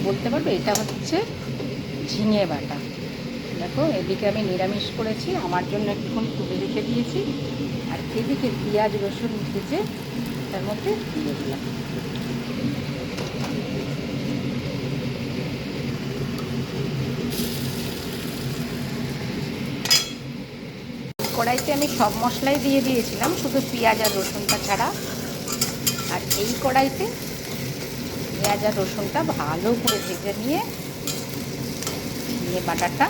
বলতে পারবে এটা হচ্ছে ঝিঙে বাটা। দেখো এদিকে আমি নিরামিষ করেছি, আমার জন্য একটুখানি তুলে রেখে দিয়েছি, আর এদিকে পেঁয়াজ রসুন ভেজে তার মধ্যে দিয়ে দিলাম। কড়াইতে আমি সব মশলাই দিয়ে দিয়েছিলাম, শুধু পেঁয়াজ আর রসুনটা ছাড়া। আর এই কড়াইতে পেঁয়াজ আর রসুনটা ভালো করে ভেজে নিয়ে বাটারটা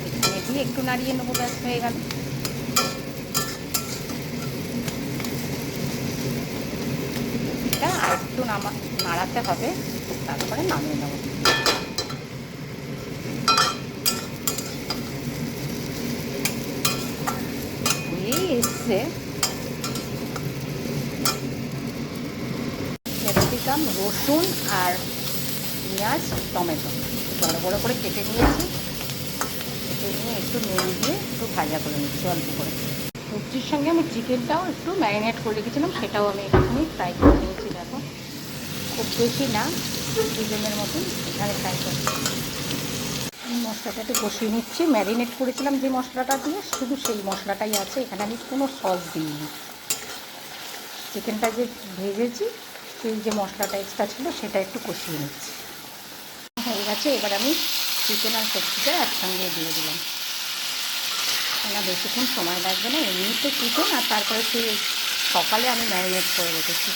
এখানে দিয়ে একটু নাড়িয়ে নেবো, ব্যাস হয়ে গেল। এটা আর একটু নাড়াতে হবে, তারপরে নামিয়ে নেব। হয়েই এসছে। ক্যাপসিকাম, রসুন আর পেঁয়াজ, টমেটো বড় বড় করে কেটে নিয়েছি। কেটে নিয়ে একটু নুন দিয়ে একটু ভাজা করে নিচ্ছি অল্প করে। সবজির সঙ্গে আমি চিকেনটাও একটু ম্যারিনেট করে রেখেছিলাম, সেটাও আমি এখানে ফ্রাই করে নিয়েছি। দেখো খুব বেশি না, চিকেনের মতন এখানে ফ্রাই করছি। মশলাটা একটু কষিয়ে নিচ্ছি। ম্যারিনেট করেছিলাম যে মশলাটা দিয়ে, শুধু সেই মশলাটাই আছে, এখানে আমি কোনো সস দিইনি। চিকেনটা যে ভেজেছি সেই যে মশলাটা এক্সট্রা ছিল সেটা একটু কষিয়ে নিচ্ছি। হয়ে গেছে, এবার আমি চিকেন আর সবজিটা একসঙ্গে দিয়ে দিলাম। কেননা বেশিক্ষণ সময় লাগবে না, এমনিতে চিকেন, আর তারপরে সে সকালে আমি ম্যারিনেট করে রেখেছি।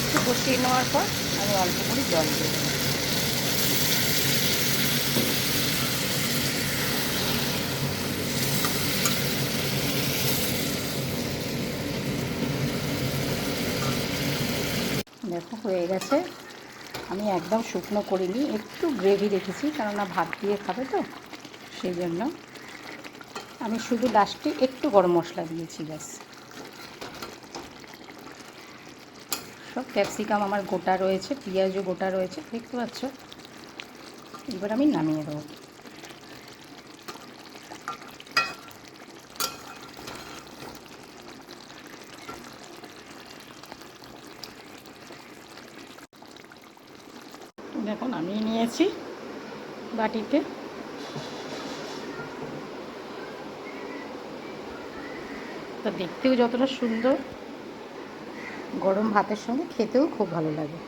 একটু কষিয়ে নেওয়ার পর আমি অল্প করে জল দিয়ে দেবো। দেখো হয়ে গেছে। আমি একদম শুকনো করিনি, একটু গ্রেভি রেখেছি, কেননা ভাত দিয়ে খাবে তো সেই জন্য। আমি শুধু লাস্টে একটু গরম মশলা দিয়েছি ব্যাস। সব ক্যাপসিকাম আমার গোটা রয়েছে, পেঁয়াজও গোটা রয়েছে, দেখতে পাচ্ছ। এবার আমি নামিয়ে দেবো। দেখো নামিয়ে নিয়েছি বাটিতে। তা দেখতেও যতটা সুন্দর, গরম ভাতের সঙ্গে খেতেও খুব ভালো লাগে।